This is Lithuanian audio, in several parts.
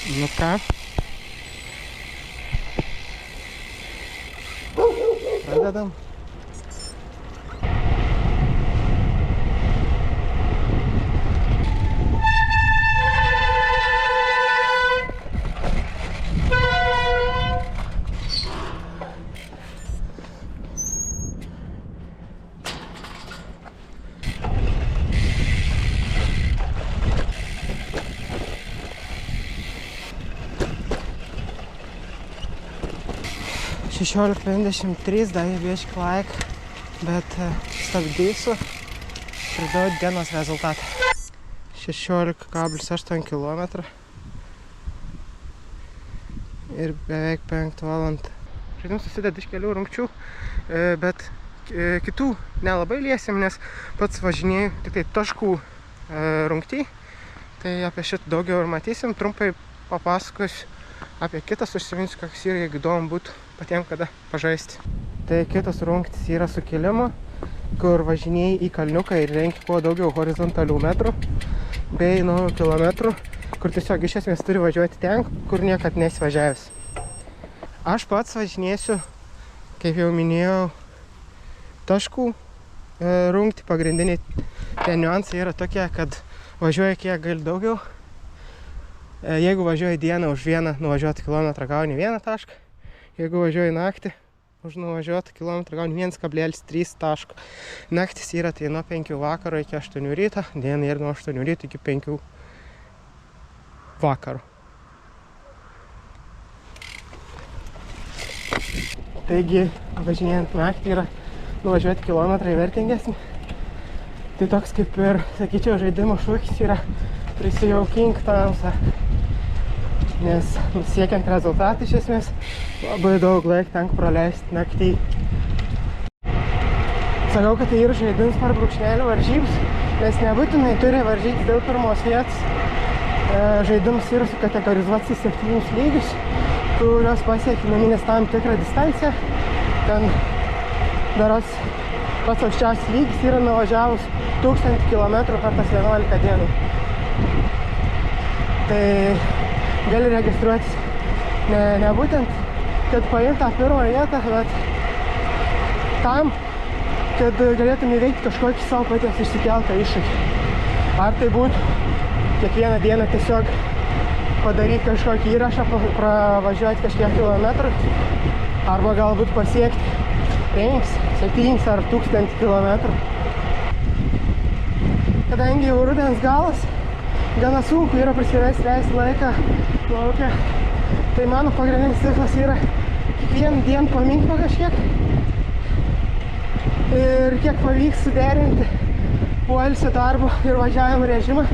Nu ką? Pradedam. $16.53, dar biškį laik, bet stabdysiu, priduoti dienos rezultatą. 16,8 km ir beveik 5 valandą. Žaidimas susideda iš kelių rungčių, bet kitų nelabai liesim, nes pats važinėjau tik tai taškų rungtį. Tai apie šitą daugiau ir matysim. Trumpai papasakosiu apie kitas, užsiminsiu, koks yra, jeigu įdomu būtų patiems kada pažaisti. Tai kitas rungtis yra su kilimu, kur važinėjai į kalniuką ir renki kuo daugiau horizontalių metrų bei kilometrų, kur tiesiog iš esmės turi važiuoti ten, kur niekad nesivažiavęs. Aš pats važinėsiu, kaip jau minėjau, taškų rungti. Pagrindiniai tie niuansai yra tokie, kad važiuoji kiek gali daugiau. Jeigu važiuoji dieną už vieną nuvažiuotą kilometrą gauni 1 tašką. Jeigu važiuoji naktį už nuvažiuotą kilometrą gauni 1,3 taško. Naktis yra tai nuo 5 vakaro iki 8 ryto, diena ir nuo 8 ryto iki 5 vakaro. Taigi, važinėjant naktį yra nuvažiuoti kilometrai vertingesnį. Tai toks kaip ir, sakyčiau, žaidimo šūkis yra prisijaukink tamsą. Nes siekiant rezultatą iš esmės labai daug laiko tenka praleisti naktį. Sakau, kad tai yra žaidimas per brūkšnelį varžybas, nes nebūtinai turi varžytis dėl pirmos vietos. Žaidimas yra sukategorizuotas į 7 lygius, kurios pasiekia numinės tam tikrą distanciją. Ten daros pats aukščiausias lygis yra nuvažiavus 1000 km per tas 11 dienų. Tai gali registruotis ne būtent, kad paimti tą pirmą vietą, bet tam, kad galėtum įveikti kažkokį savo paties išsikeltą iššūkį. Ar tai būtų kiekvieną dieną tiesiog padaryti kažkokį įrašą, pravažiuoti kažkiek kilometrų, arba galbūt pasiekti 5, 7 ar 1000 kilometrų. Kadangi jau rudens galas, gana sunku yra leisti laiką lauke. Tai mano pagrindinis tikslas yra kiekvieną dieną pamint po kažkiek. Ir kiek pavyks suderinti poilsio darbo ir važiavimo režimą,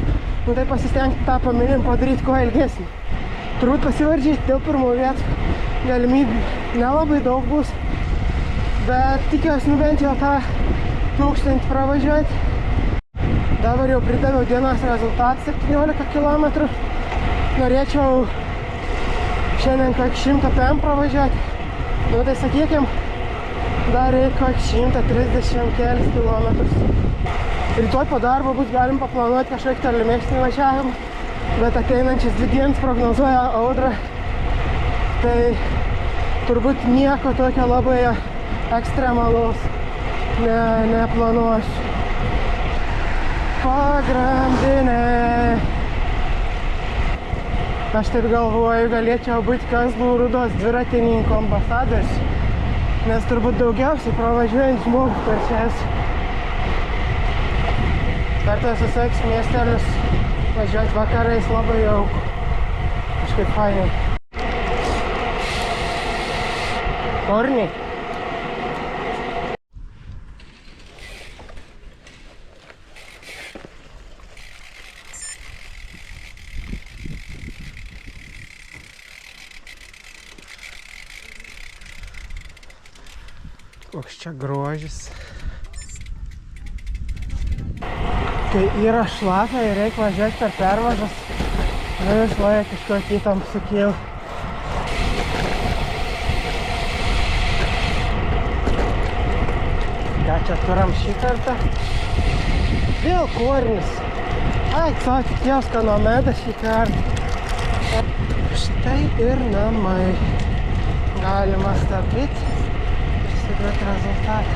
tai pasistengti tą paminimą padaryti kuo ilgesnį. Turbūt pasivaržyti dėl pirmų vietų galimybių nelabai daug bus, bet tikiuosi bent jau tą 1000 pravažiuoti. Dabar jau pridaviau dienos rezultatą 17 km. Norėčiau šiandien kokį 100 PM pravažiuoti. Tai sakykim, dar reikia kokį 130 kelis kilometrus. Rytoj po darbo bus galim paplanuoti kažkokį tolimesnį važiavimą, bet ateinančias 2 dienas prognozuoja audrą. Tai turbūt nieko tokio labai ekstremalaus neplanuosiu. Pagrindinė. Aš taip galvoju, galėčiau būti Kazlų Rūdos dviratininkų ambasadorius, nes turbūt daugiausiai pravažiuojant žmogų per čia esu. Kartais visais miestelius važiuoti vakarais labai jauku. Kažkaip fainai. Korniai. Koks čia grožis. Kai yra šlapia ir reikia važiuoti per pervažas, vis laiką kažkokį įtampą sukėlė. Ką čia turim šį kartą? Vėl kornis. Ai, tikėjausi, kad nuo medą šį kartą. štai ir namai. Galima stabdyti ir stebėti rezultatą.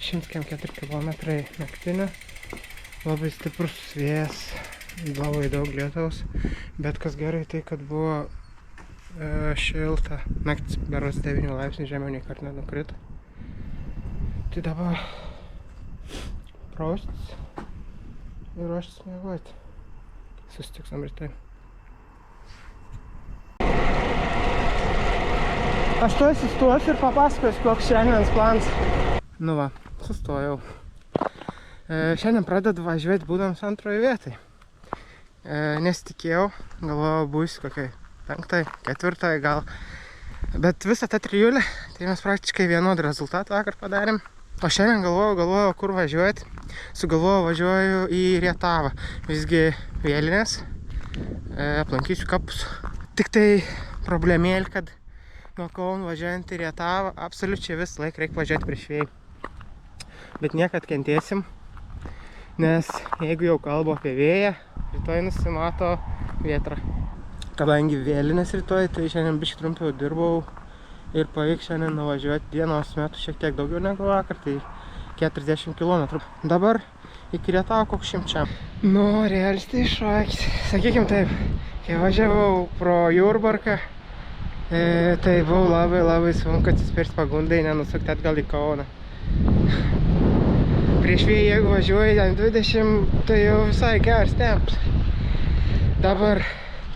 104 km naktinio. Labai stiprus vėjas, labai daug lietaus. Bet kas gerai tai, kad buvo šilta. Naktis berods 9 laipsnių, žemiau nei kart nenukrito. Tai dabar praustis ir ruoštis miegoti. Susitiksim rytoj. Aš tuoj sustosiu ir papasakosiu, koks šiandienas planas. Nu va, sustojau. Šiandien pradedu važiuoti būdams antroje vietai. Nesitikėjau, galvojau būsiu kokiai 5, 4 gal. Bet visą tą trijulę, tai mes praktiškai vienodą rezultatą vakar padarėm. O šiandien galvojau, kur važiuoti. Sugalvojau važiuoju į Rietavą. Visgi vėlinės, aplankysiu kapus. Tik tai problemėlė, kad nuo Kauno važiuojant į Rietavą absoliučiai visą laiką reikia važiuoti prieš vėją. Bet niekad kentėsim, nes jeigu jau kalbu apie vėją, rytoj nusimato vėtra. Kadangi vėlinės rytoj, tai šiandien biškį trumpiau dirbau ir pavyks šiandien nuvažiuoti dienos metu šiek tiek daugiau negu vakar, tai 40 km. Dabar iki Rietavo koks 100. Nu, realis tai šakis. Sakykim taip, kai važiavau pro Jurbarką, tai buvau labai sunku atsispirti pagundai, nenusukti atgal į Kauną. Prieš vėją, jeigu važiuoji 20, tai jau visai geras tempas. Dabar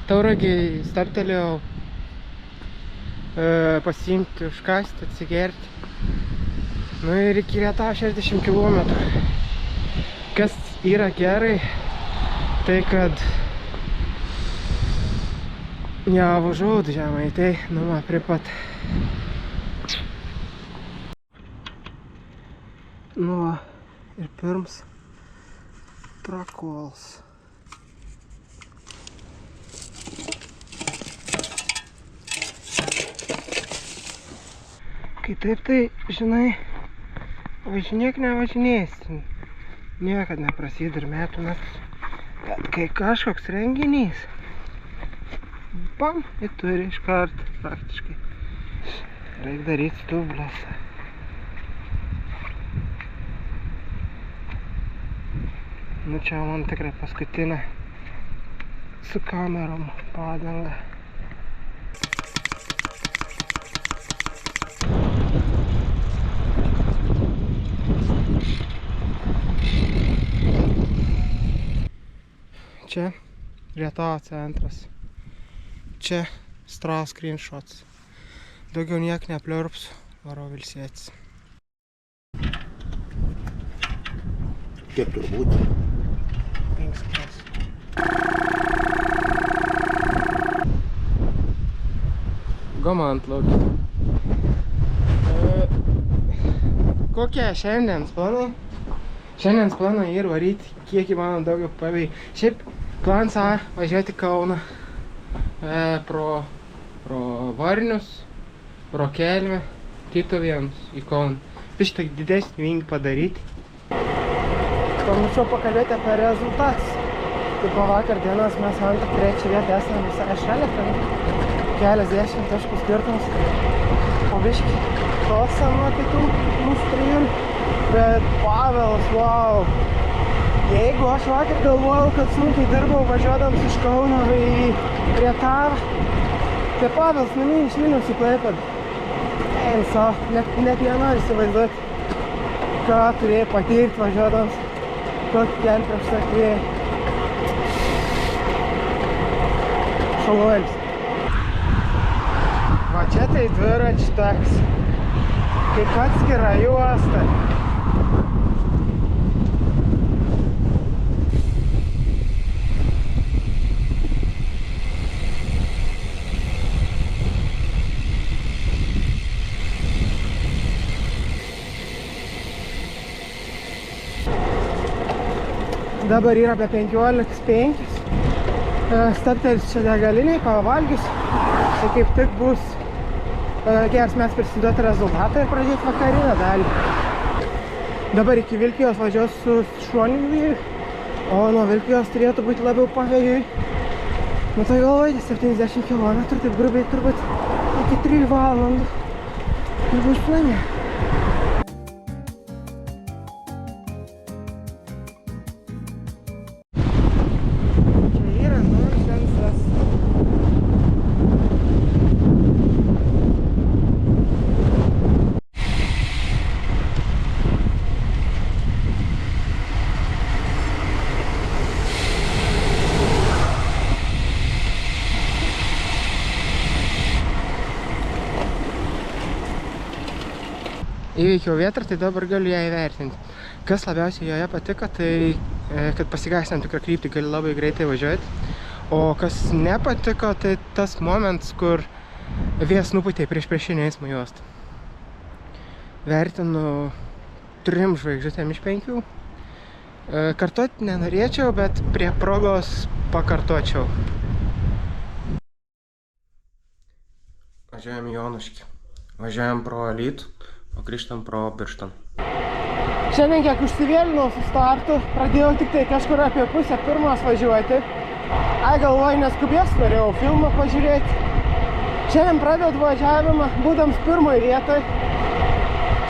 Tauragiai stabtelėjau pasiimti, užkasti, atsigerti. Nu ir iki Rietavo 60 km. Kas yra gerai, tai kad nevažiuoju žemai, tai nu va, prie pat. Nu va, ir pirms prakols. Kai taip, tai, žinai, važinėk nevažinėsi. Niekad neprasideda ir metų metus. Bet kai kažkoks renginys, bam, ir turi iškart praktiškai. Reikia daryti stubulėse. Nu čia man tikrai paskutinė su kamerom padanga. Čia Rietavo centras. Čia Stras screenshots. Daugiau niek nepliurpsiu, varau ilsėtis. Kiek turbūt? 5 kras. Goma ant laukio. Kokie šiandienas planai? Šiandienas planai ir varyti kiek įmanoma daugiau pavyzdžiui. Šiaip plans A važiuoti Kauną pro Varnius, pro Kelmę, Tytuvėnus į Kauną. Šitą didesnį vingį padaryti. Pamiršau pakalbėti apie rezultatus. Tai po vakar dienos mes 2-3 vietą esame visai šalia, keliasdešimt taškų skirtumus. Po biškį tolsam nuo kitų mūsų trijų. Bet Pavelas, wow! Jeigu aš vakar galvojau, kad sunkiai dirbau važiuodams iš Kauno į Rietavą, tai Pavelas namie iš Vilniaus į Klaipėdą. Net nenoriu įsivaizduoti, ką turėjai patirti važiuodams, kokį kelią prieš tokį vėją. Šaunuolis. Va čia tai dviračių takas, kaip atskira juosta. Dabar yra apie 15:05. Stabtelsiu čia degaliniai, pavalgysiu. Tai kaip tik bus geras mes prisiduoti rezultatą ir pradėti vakarinę dalį. Dabar iki Vilkijos važiuosiu su šuoniu O nuo Vilkijos turėtų būti labiau pavėjui. Nu tai galvojate, 70 km, taip grubiai turbūt iki 3 valandų. Ir bus namie. Čia yra nonsensas. Įveikiau vietą, tai dabar galiu ją įvertinti. Kas labiausiai joje patiko, tai kad pasigavęs tam tikrą kryptį gali labai greitai važiuoti. O kas nepatiko, tai tas momentas, kur vėjas nupūtė priešpriešinę eismo juostą. Vertinu 3 žvaigždutėm iš 5. Kartuoti nenorėčiau, bet prie progos pakartočiau. Važiuojam į Jonuškį. Važiuojam pro Alytų. O grįžtam pro Birštoną. Šiandien kiek užsivėlinau su startu, pradėjau tik tai kažkur apie 1:30 važiuoti. Galvoju, neskubės, norėjau filmą pažiūrėti. Šiandien pradedu važiavimą, būdams pirmoj vietoj.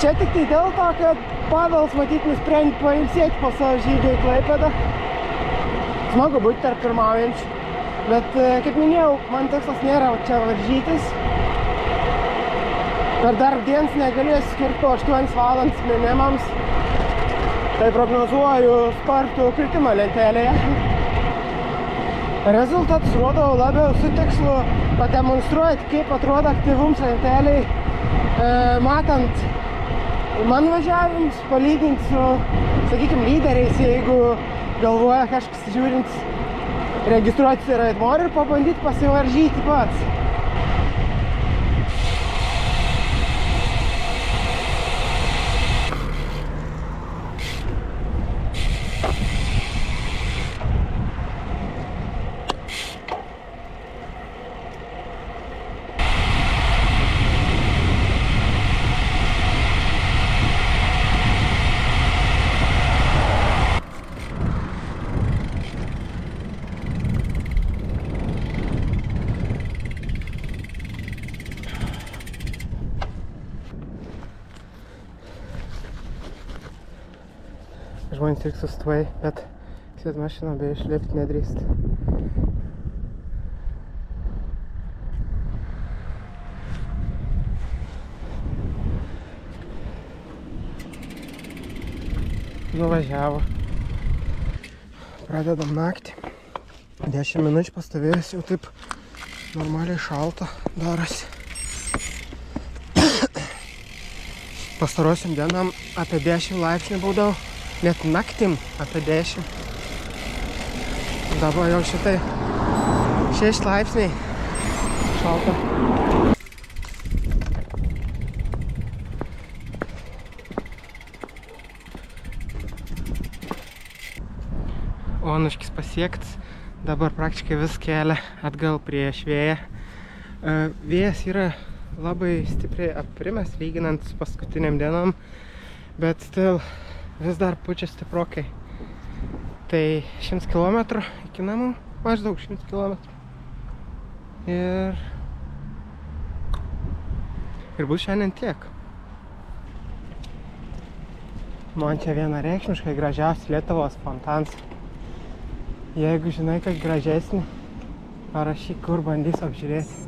Čia tik tai dėl to, kad Pavelas matyt nusprendė pailsėti po savo žygio į Klaipėdą. Smagu būti tarp pirmaujančių. Bet, kaip minėjau, man tikslas nėra čia varžytis. Per darbo dienas negalėsiu skirti po 8 valandas minimams. Tai prognozuoju spartų kritimą lentelėje. Rezultatus rodau labiau su tikslu pademonstruoti, kaip atrodo aktyvums lentelėj, matant man važiavimus, palyginti su, sakykime, lyderiais, jeigu galvoja kažkas žiūrint registruotis į Raidmorį ir pabandyti pasivaržyti pats. Žmonės tik sustoja, bet sėd mašiną be išlipti nedrįst. Nuvažiavo. Pradedam naktį. 10 minučių pastovėjus, jau taip normaliai šalta darosi. Pastarosiam dienam apie 10 laipsnių būdavo. Net naktim apie 10. Dabar jau šitai 6 laipsniai šalta. Onuškis pasiektas. Dabar praktiškai vis kelia atgal prieš vėją. Vėjas yra labai stipriai aprimęs lyginant su paskutiniam dienom, bet still vis dar pučia stiprokai. Tai 100 km iki namų, maždaug 100 km. Ir bus šiandien tiek. Man čia vienareikšmiškai gražiausias Lietuvos fontanas. Jeigu žinai, kad gražesnį, parašyk, kur bandys apžiūrėti.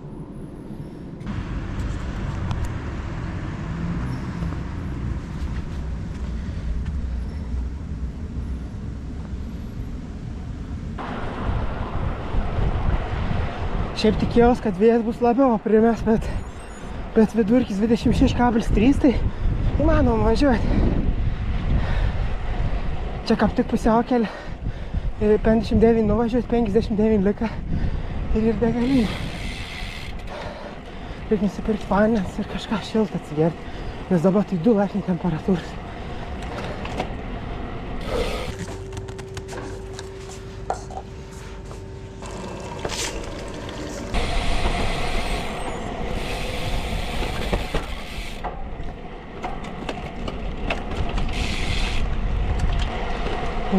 Šiaip tikėjausi, kad vėjas bus labiau aprimęs, bet vidurkis 26,3, tai įmanoma važiuoti. Čia kaip tik pusiaukelė, 59 nuvažiuoti, 59 lika ir degalinė. Reikia nusipirkti vandens ir kažką šiltą atsigerti, nes dabar tai 2 laipsniai temperatūros.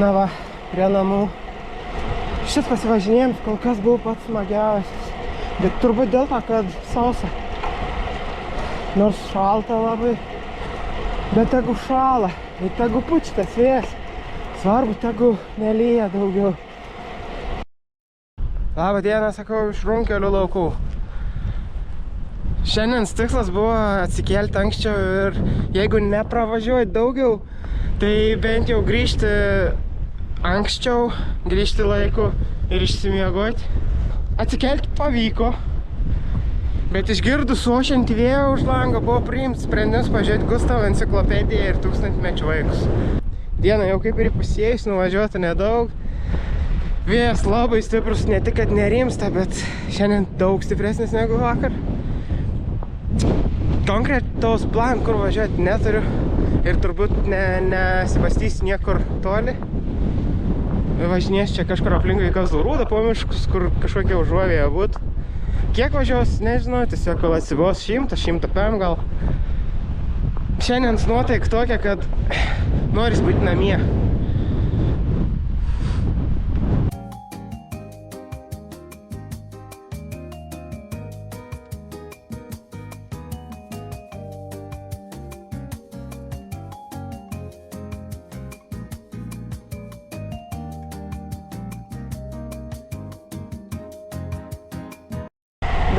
Na va, prie namų. Šis pasivažinėjimas kol kas buvo pats smagiausias. Bet turbūt dėl to, kad sausa. Nors šalta labai. Bet tegu šala. Ir tegu pučia tas vėjas. Svarbu, tegu nelyja daugiau. Labą dieną, sakau, iš Runkelių laukų. Šiandien tikslas buvo atsikelti anksčiau ir jeigu nepravažiuoji daugiau, tai bent jau grįžti anksčiau, grįžti laiku ir išsimiegoti. Atsikelti pavyko, bet išgirdus ošiantį vėją už langą buvo priimti sprendimus pažiūrėti Gustavo enciklopediją ir tūkstantmečių vaikus. Dieną jau kaip ir įpusėjus, nuvažiuota nedaug. Vėjas labai stiprus, ne tik kad nerimsta, bet šiandien daug stipresnis negu vakar. Konkretaus plan, kur važiuoti neturiu ir turbūt nesibastys niekur toli. Važinės čia kažkur aplinkui Kazlų Rūdą po miškus, kur kažkokia užuovėja būtų. Kiek važiuos, nežinau, tiesiog kol atsibos 100-105 gal. Šiandien nuotaika tokia, kad noris būti namie.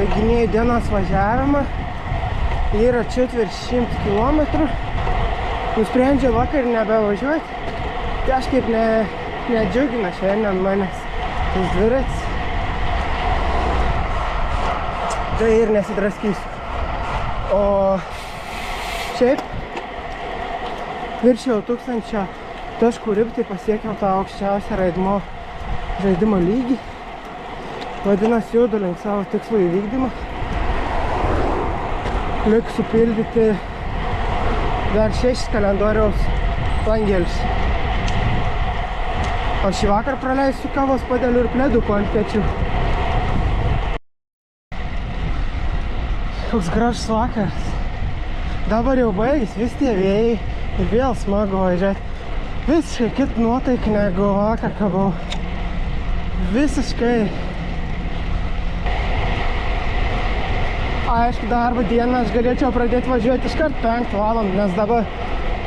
Baiginėjau dienos važiavimą, yra čia virš 100 km. Nusprendžiau vakar nebevažiuoti. Kažkaip nedžiugina šiandien manęs tas dviratis. Tai ir nesidraskysiu. O šiaip viršiau 1000 taškų ribą, tai pasiekiau tą aukščiausią žaidimo lygį. Vadinasi, judu link savo tikslo įvykdymą. Liks supildyti dar 6 kalendoriaus langelius. O šį vakar praleisiu kavos puodeliu ir pleduku ant pečių. Koks gražus vakaras. Dabar jau baigis, vis tie vėjai ir vėl smagu važiuoti. Visiškai kitą nuotaiką negu vakar, kai buvau. Visiškai. Aišku, darbo dieną aš galėčiau pradėti važiuoti iškart 5 valandą, nes dabar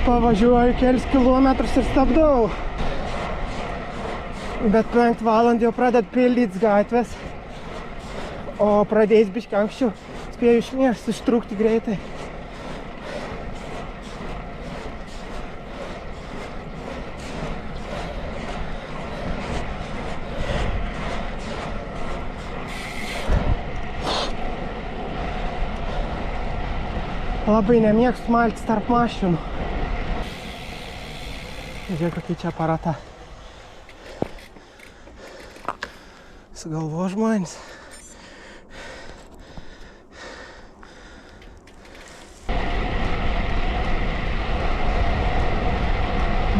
pavažiuoju kelis kilometrus ir stabdau. Bet 5 valandą jau pradeda pildytis gatvės, o pradėjus biškį anksčiau spėjau iš miesto ištrūkti greitai. Labai nemėgstu maltis tarp mašinų. Žiūrėk, kokį čia aparatą sugalvo žmonės.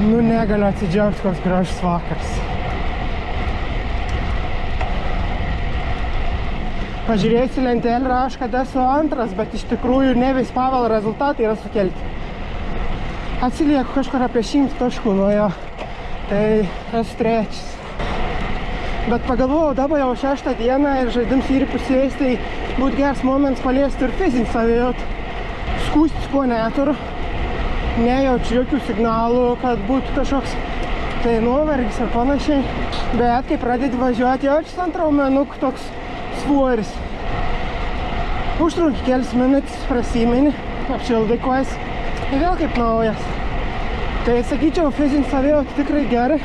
Nu, negaliu atsidžiaugti, koks gražus vakaras. Pažiūrėjus į lentelę rašo, kad esu antras, bet iš tikrųjų Nevis Pavel rezultatai yra sukelti. Atsilieku kažkur apie 100 taškų nuo jo, tai esu trečias. Bet pagalvojau, dabar jau 6 dieną ir žaidims ir pusėjus, tai būtų geras momentas paliesti ir fizinį savijautą. Skūstis ko neturiu, nejaučiu jokių signalų, kad būtų kažkoks tai nuovargis ar panašiai. Bet kai pradedi važiuoti, jaučiasi ant raumenukų toks svoris. Užtrunki kelis minutės, prasimeni, apšildai kojas ir vėl kaip naujas. Tai sakyčiau, fizinį savijauta tikrai gerai.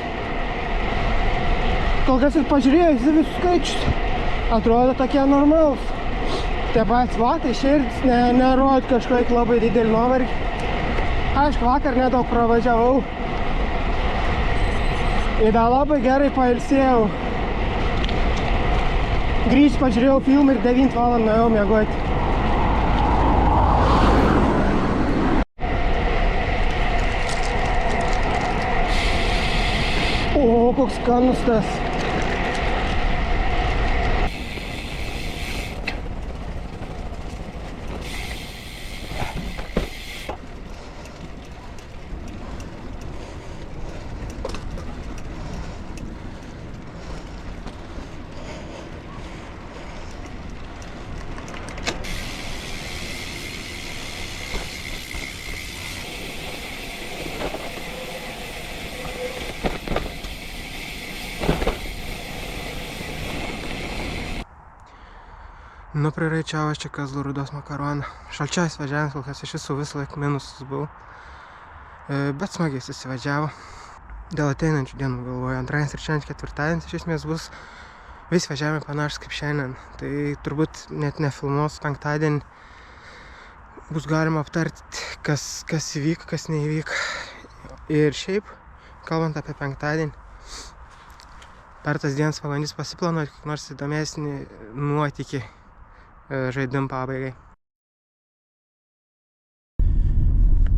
Kol kas ir pažiūrėjus į visus skaičius, atrodo tokie normalūs. Tie patys vatai, širdis nerodo kažkokį labai didelį nuovargį. Aišku, vakar nedaug pravažiavau. Ir dar labai gerai pailsėjau. Grįžti pažiūrėjau filmą ir 9 valandą nuėjau miegoti. O, koks skanus tas. Nu, priraičiau aš čia Kazlų Rūdos makaroną. Šalčiais važiavęs, kol kas iš visų visą laiką minusus buvau. Bet smagiai susivažiavo. Dėl ateinančių dienų galvoju, antradienis, trečiadienis, ketvirtadienis iš esmės bus vis važiavimai panašus kaip šiandien. Tai turbūt net nefilmuos penktadienį. Bus galima aptarti, kas įvyko, kas neįvyko. Ir šiaip, kalbant apie penktadienį, per tas dienas valandys pasiplanuoti kokį nors įdomesnį nuotykį žaidim pabaigai.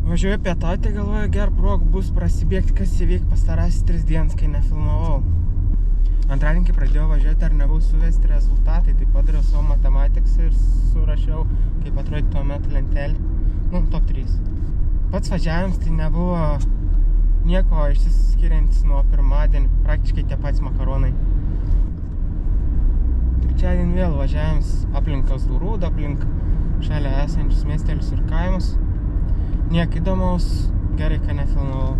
Važiuoju pietauti, galvoju, gerą progą bus prasibėgti, kas įvyko pastarasis 3 dienas, kai nefilmavau. Antradienį, kai pradėjau važiuoti, dar nebuvau suvesti rezultatai, tai padariau savo matematiksą ir surašiau, kaip atrodė tuo metu lentelį. Nu, top 3. Pats važiavimas tai nebuvo nieko išsiskiriantis nuo pirmadienį, praktiškai tie patys makaronai. Trečiadienį vėl važiavimas aplink Kazlų Rūdą, aplink šalia esančius miestelius ir kaimus. Nieko įdomaus, gerai, kad nefilmavau.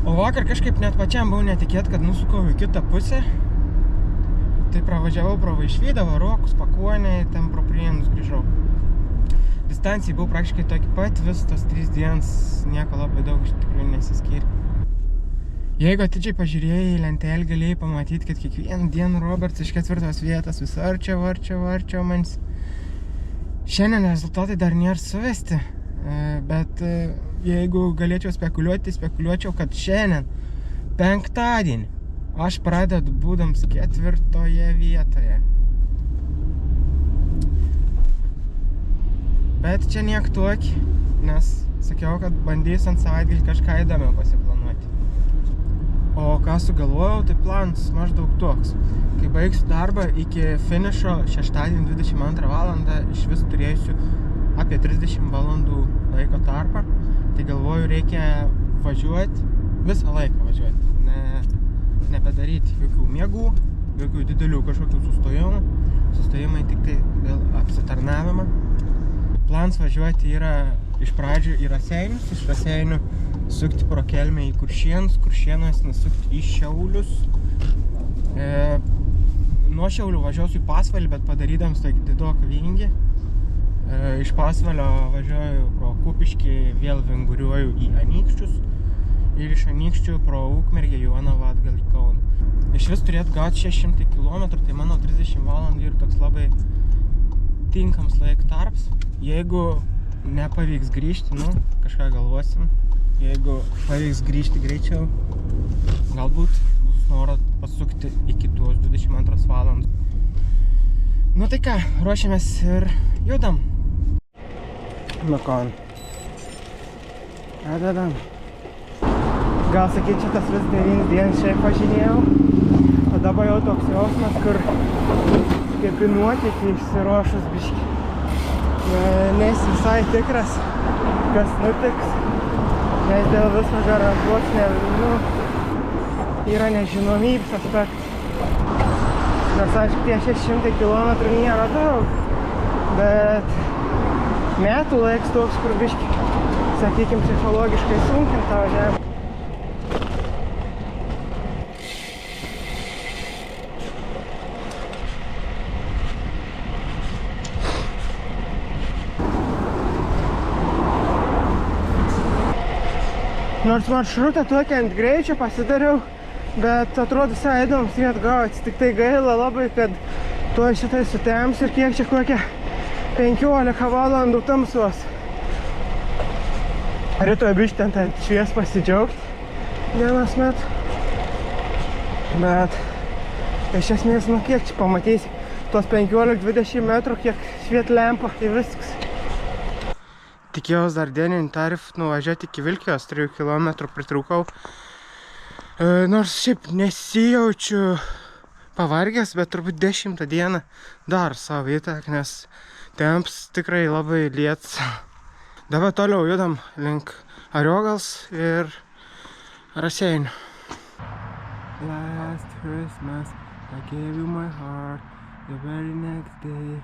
O vakar kažkaip net pačiam buvau netikėt, kad nusukau į kitą pusę. Tai pravažiavau pro Vaišvydą, Varokus, Pakuonę, ten pro Prienus grįžau. Distancijai buvau praktiškai tokį pat, vis tos 3 dienas nieko labai daug iš tikrųjų nesiskyrė. Jeigu atidžiai pažiūrėjai į lentelę, galėjai pamatyti, kad kiekvieną dieną Roberts iš 4 vietos vis arčiau manis. Šiandien rezultatai dar nėra suvesti, bet jeigu galėčiau spekuliuočiau, kad šiandien, penktadienį, aš pradedu būdams 4 vietoje. Bet čia niek tokį, nes sakiau, kad bandysiu ant savaitgalį kažką įdomiau pasiplanuoti. O ką sugalvojau, tai planas maždaug toks. Kai baigsiu darbą iki finišo šeštadienį 22 valandą, iš vis turėsiu apie 30 valandų laiko tarpą. Tai galvoju, reikia važiuoti, visą laiką važiuoti, nepadaryti jokių miegų, jokių didelių kažkokių sustojimų. Sustojimai tik tai dėl apsitarnavimo. Planas važiuoti yra iš pradžių į Raseinius, iš Raseinių sukti pro Kelmę į Kuršėnus, Kuršėnuos nusukti į Šiaulius. Nuo Šiaulių važiuosiu į Pasvalį, bet padarydams tokį didoką vingį. Iš Pasvalio važiuoju pro Kupiškį, vėl vinguriuoju į Anykščius. Ir iš Anykščių pro Ukmergę, Jonavą atgal į Kauną. Iš vis turėtų gauti 600 km, tai manau 30 valandų ir toks labai tinkams laiko tarps. Jeigu nepavyks grįžti, kažką galvosim. Jeigu pavyks grįžti greičiau, galbūt bus noro pasukti iki tuos 22 valandų. Nu tai ką, ruošiamės ir judam. Nu kon. Pradedam. Gal sakyčiau, tas vis 9 dienas šiaip važinėjau. O dabar jau toks jausmas, kur kaip į nuotykį išsiruošus biškį. Nesi visai tikras, kas nutiks. Nes dėl viso garantuos yra nežinomybės aspektas. Nors aišku, tie 600 km nėra daug, bet metų laiks toks, kur biškį, sakykim, psichologiškai sunkinta važiavimą. Nors maršrutą tokį ant greičio pasidariau, bet atrodo visai įdomus net gautis. Tik tai gaila labai, kad tuoj šitai sutems ir kiek čia kokia 15 valandų tamsos. Rytoj biškį ten ant švies pasidžiaugti dienos metu. Bet iš esmės, kiek čia pamatysi, tos 15-20 metrų, kiek šviet lempa, tai viskas. Tikėjaus dar dieninį tarifą nuvažiuoti iki Vilkijos, 3 km pritrūkau. Nors šiaip nesijaučiu pavargęs, bet turbūt 10 dieną dar savo įtaką, nes temps tikrai labai liets. Dabar toliau judam link Ariogals ir Raseinių. Last Christmas, I gave you my heart, the very next day.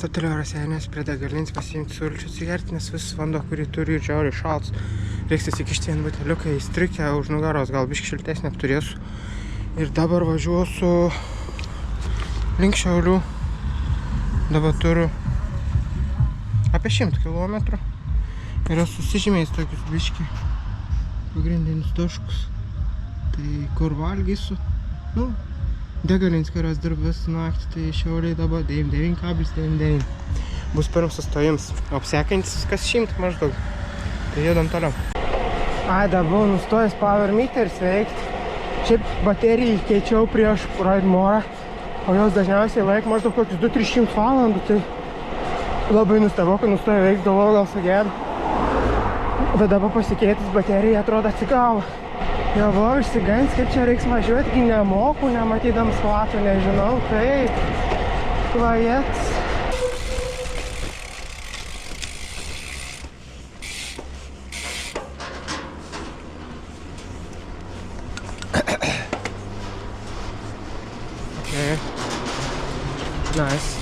stotelio Raseiniuose prie degalinės pasiimti sulčių atsigerti, nes visas vanduo, kurį turiu, žiauriai šaltas. Reiks įsikišti vieną buteliuką į strikę už nugaros, gal biškį šiltesnę turėsiu. Ir dabar važiuosiu link Šiaulių. Dabar turiu apie 100 km. Yra susižymėjęs tokius biškį pagrindinius taškus. Tai kur valgysiu? Nu, degalins, kurios dirba visą naktį, tai Šiauliai dabar 99,99. Bus pirmas sustojimas, o sekantis kas 100 maždaug. Tai judam toliau. Ai, dabar nustojęs power meteris veikti. Šiaip baterijai keičiau prieš Ride More, o jos dažniausiai laik maždaug kokius 200-300 valandų, tai labai nustebau, kad nustojo veikti, galvoju, gal sugėdų. Bet dabar pasikeitus baterija atrodo atsigavo. Jau buvau išsigandęs, kaip čia reiks važiuoti, gi nemoku, nematydams platų, nežinau, kaip. Vajets. Okay. Nice.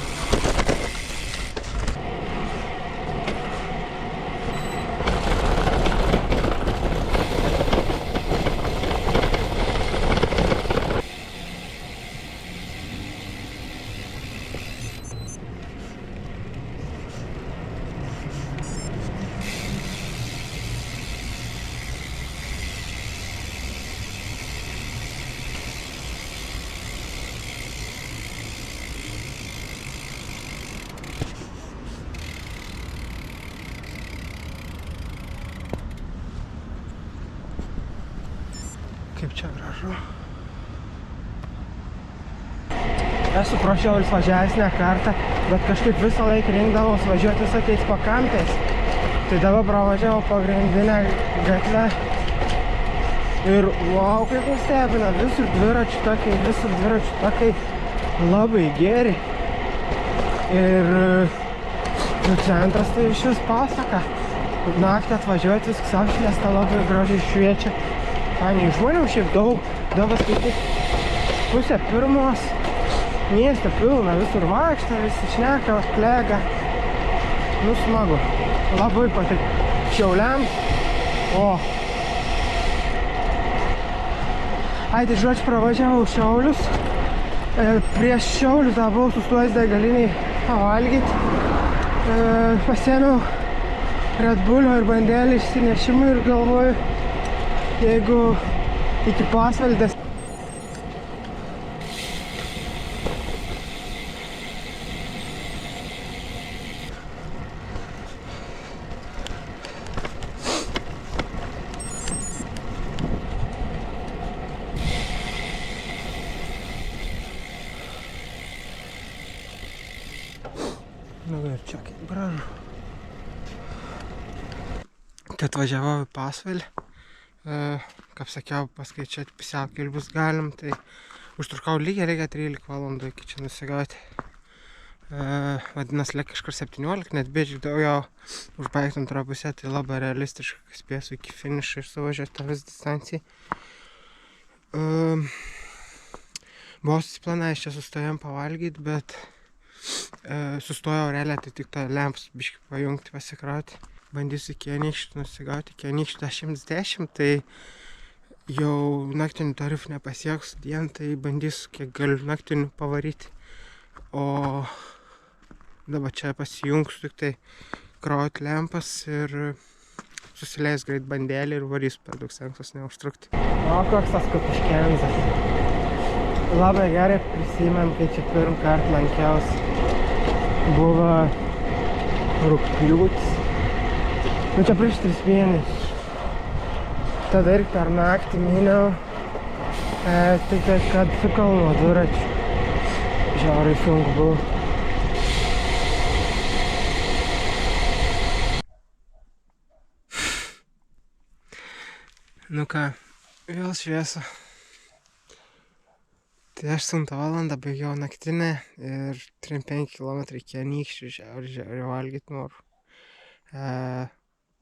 Kaip čia gražu. Esu pro Šiaulius važiavęs ne kartą, bet kažkaip visą laiką rinkdavos važiuoti visokiais pakampiais. Tai dabar pravažiavau pagrindinę gatvę ir wow, kaip nustebina, visur dviračių takai labai geri. Ir centras tai iš vis pasaka. Naktį atvažiuoti viskas apšviesta, labai gražiai šviečia. Faniai žmonių šiaip daug, dabar skaityti 2:30, mieste pilna, visur vaikšto, visi šneka, klega. Nu smagu, labai patiko Šiauliams. O. Ai, tai žodžiu, pravažiavau Šiaulius. Prieš Šiaulius dar buvau sustojęs degaliniai pavalgyti. Pasiėmiau Red Bullio ir bandelį išsinešimui ir galvoju, jeigu iki Pasvalės. Nu ir čia kaip gražu. Tai atvažiavau į Pasvalį. Kaip sakiau, paskaičiuoti pusiaukelį bus galim, tai užtrukau lygiai 13 valandų iki čia nusigauti. Vadinasi, liek kažkur 17, net biškį daugiau užbaigti antrą pusę, tai labai realistiškai spėsiu iki finišo ir suvažiuoti tą visą distanciją. Buvau susiplanavęs čia sustojom pavalgyti, bet sustojau realiai, tai tik tą lempus biškį pajungti, pasikrauti. Bandysiu iki Anykščių nusigauti, iki Anykščių 110, tai jau naktinių tarifų nepasieksiu dieną, tai bandysiu kiek galiu naktinių pavaryti. O dabar čia pasijungsiu tik tai krauti lempas ir susileis greit bandelį ir varysiu per daug stengsiuos neužtrukti. O koks tas Kupiškėnzas. Labai gerai prisimenu, kai čia pirmą kartą lankiausi. Buvo rugpjūtis. Nu čia prieš 3 mėnesius. Tada ir per naktį myniau, tik tai kad su kalno dviračiu. Žiauriai sunku buvo. Nu ką, vėl šviesa. Tai 8 valandą baigiau naktinę ir 3-5 km iki Anykščių, žiauriai valgyti noriu.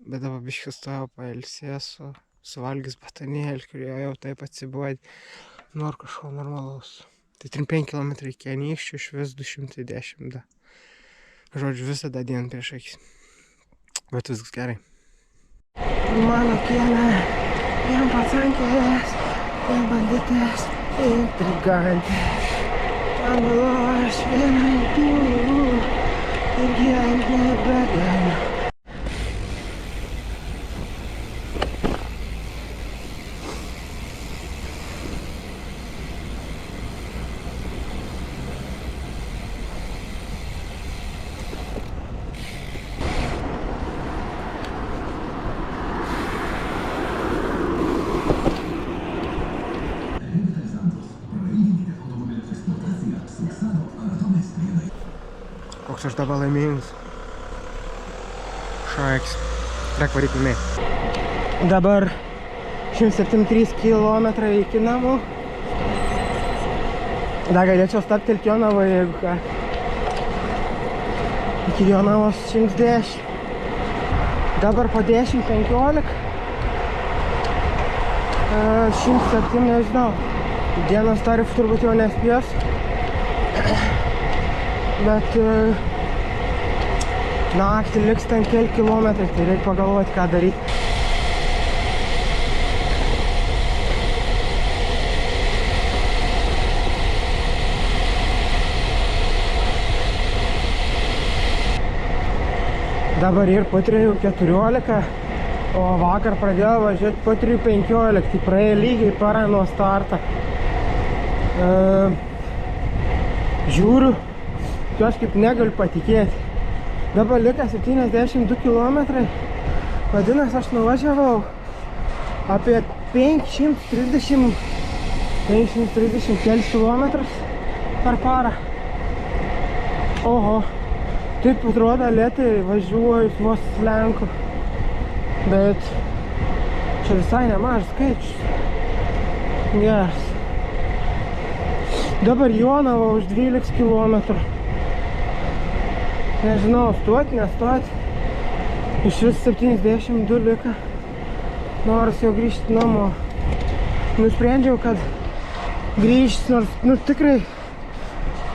Bet dabar biškį stojau pailsėjęs, suvalgys batonėlį, kurio jau taip atsibuodė. Noriu kažko normalaus. Tai 3-5 km iki Anykščių, iš vis 210. Žodžiu, visada dieną prieš akis. Bet viskas gerai. Mano kieme, vien pacankės, vien banditės, intrigantės. Ten buvo aš viena jų ir gyvent nebegaliu. Koks aš dabar laimingas. Šaiks. Trek varyk namie. Dabar 173 kilometrai iki namų. Dar galėčiau stabtelti Jonavoje, jeigu ką. Iki Jonavos 110. Dabar po 10:15. 107 nežinau. Dienos tarif turbūt jau nespės. Bet naktį liks ten keli kilometrai, tai reikia pagalvoti, ką daryti. Dabar ir po 3:14, o vakar pradėjau važiuoti po 3:15, tai praėjo lygiai parą nuo starto. Žiūriu, kažkaip negaliu patikėti. Dabar lieka 72 kilometrai. Vadinasi, aš nuvažiavau apie 530 kelis kilometrus per parą. Oho, taip atrodo lėtai važiuoju, vos slenku. Bet čia visai nemažas skaičius. Geras. Dabar Jonava už 12 kilometrų. Nežinau, stoti, nestoti. Iš vis 72 lika. Noras jau grįžti namo. Nusprendžiau, kad grįžti, nors, tikrai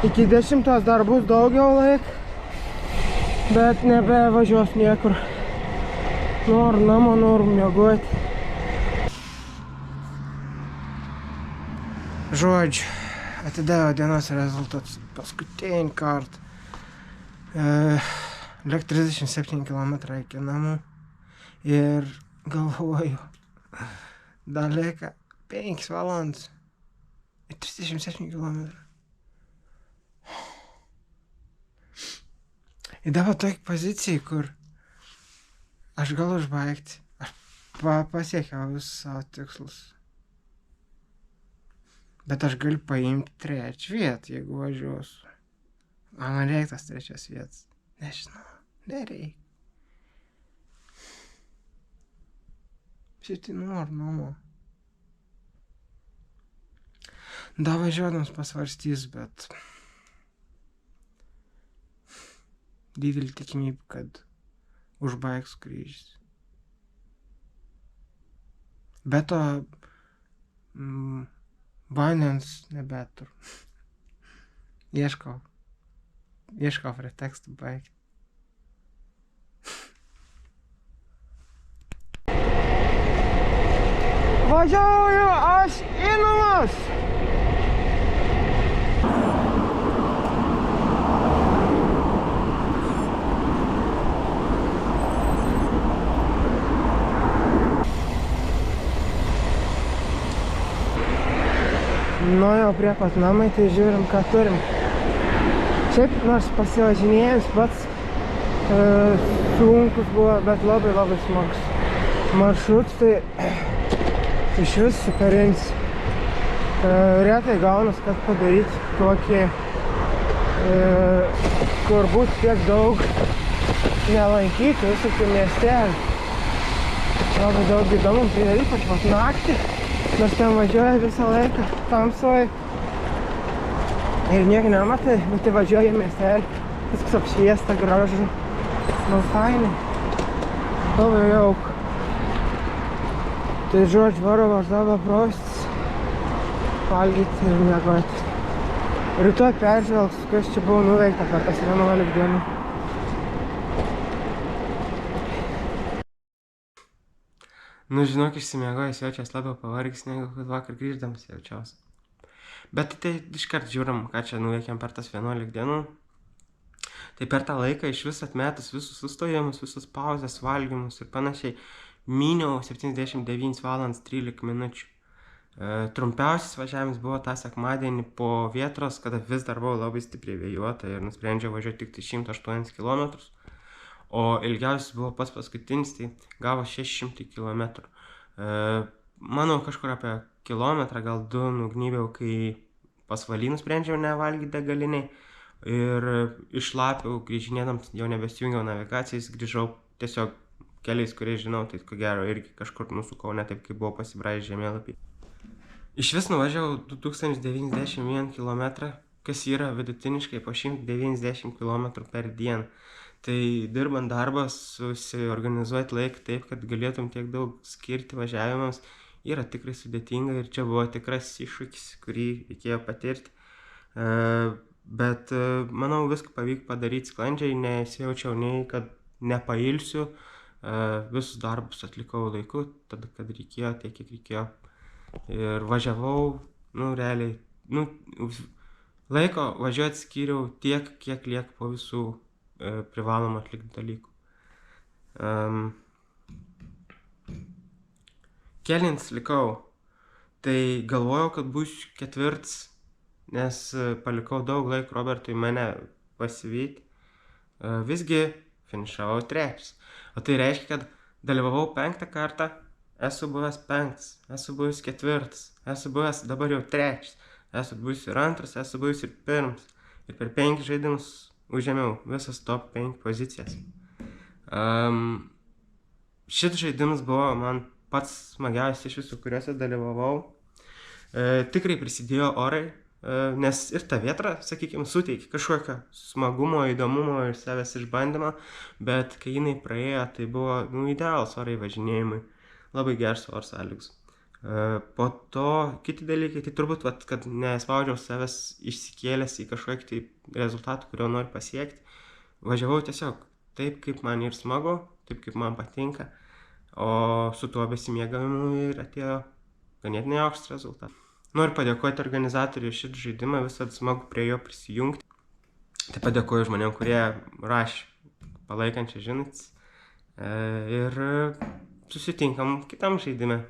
iki 10 dar bus daugiau laik. Bet nebevažiuos niekur. Noriu namo, noriu miegoti. Žodžiu, atidaviau dienos rezultatus paskutinį kartą. Liek 37 km iki namų ir galvoju, dar lieka 5 valandas ir 37 km. Ir dabar tokia pozicija, kur aš galiu užbaigti, aš pasiekiau visus savo tikslus. Bet aš galiu paimti 3 vietą, jeigu važiuosiu. Man reikia tas 3 vietas. Nežinau, nereikia. Šiaip tai noriu namo. Da važiuodamas pasvarstys, bet didelį tikimybę, kad užbaigsiu skrydžius. Bet to vandens nebeturiu. Ieškau pretekstų baigti. Važiuoju aš į namus! Nuėjau prie pat namai, tai žiūrim, ką turim. Šiaip nors pasivažinėjus pats sunkus buvo, bet labai smagus. Maršruts tai iš vis superinis. Retai gaunas, kad padaryti tokį, kur būtų tiek daug nelankyti visokių miestelių. Labai daug įdomu, tai ypač pat naktį, nors ten važiuoja visą laiką tamsoj. Ir nieko nematai, bet tai važiuoja į miestelį, viskas apšviesta, gražu, fainai, labai jauk. Tai žodžiu, varau aš dabar praustis, valgyti ir miegoti. Rytoj peržvelgsiu, kas čia buvo nuveikta per tas 11 dienų. Nu, žinok, išsimiegojęs jaučias labiau pavargęs, negu kad vakar grįždamas jaučiausi. Bet tai iškart žiūrim, ką čia nuveikėm per tas 11 dienų. Tai per tą laiką iš vis atmetus visus sustojimus, visus pauzes, valgymus ir panašiai, myniau 79 valandas 13 minučių. Trumpiausias važiavimas buvo tą sekmadienį po vietros, kada vis dar buvo labai stipriai vėjuota ir nusprendžiau važiuoti tik tai 108 km. O ilgiausias buvo pats paskutinis, tai gavo 600 km. Manau, kažkur apie kilometrą, gal 2 nugnybiau, kai pasvaly nusprendžiau nevalgyti degaliniai. Ir iš Lapių grįžinėdams jau nebesijungiau navigacijas, grįžau tiesiog keliais, kuriais žinau, tai ko gero irgi kažkur nusukau ne taip, kaip buvo pasibraižę žemėlapį. Iš vis nuvažiavau 2091 km, kas yra vidutiniškai po 190 km per dieną. Tai dirbant darbą, susiorganizuoti laiką taip, kad galėtum tiek daug skirti važiavimams, yra tikrai sudėtinga ir čia buvo tikras iššūkis, kurį reikėjo patirti. Bet manau, viską pavyko padaryti sklandžiai, nesijaučiau nei, kad nepailsiu, visus darbus atlikau laiku, tada, kad reikėjo, tiek, kiek reikėjo. Ir važiavau, realiai, laiko važiuoti skyriau tiek, kiek lieka po visų privalomų atlikti dalykų. Kelins likau, tai galvojau, kad bus ketvirtas, nes palikau daug laiko Robertui mane pasivyti. Visgi finišavau trečias. O tai reiškia, kad dalyvavau 5 kartą, esu buvęs 5, esu buvęs 4, esu buvęs dabar jau 3, esu buvęs ir 2, esu buvęs ir 1. Ir per 5 žaidimus užėmiau visas top 5 pozicijas. Šis žaidimas buvo man pats smagiausias iš visų, kuriuose dalyvavau. Tikrai prisidėjo orai, nes ir ta vieta, sakykime, suteikia kažkokio smagumo, įdomumo ir savęs išbandymą, bet kai jinai praėjo, tai buvo idealus orai važinėjimui, labai geras oro sąlygos. Po to kiti dalykai, tai turbūt, kad nespaudžiau savęs išsikėlęs į kažkokį tai rezultatą, kurio noriu pasiekti. Važiavau tiesiog taip, kaip man ir smagu, taip, kaip man patinka, o su tuo besimėgavimu ir atėjo ganėtinai aukštas rezultatas. Noriu padėkoti organizatoriui šitą žaidimą, visada smagu prie jo prisijungti. Taip pat dėkoju žmonėm, kurie rašė palaikančią žinutės. Ir susitinkam kitam žaidime.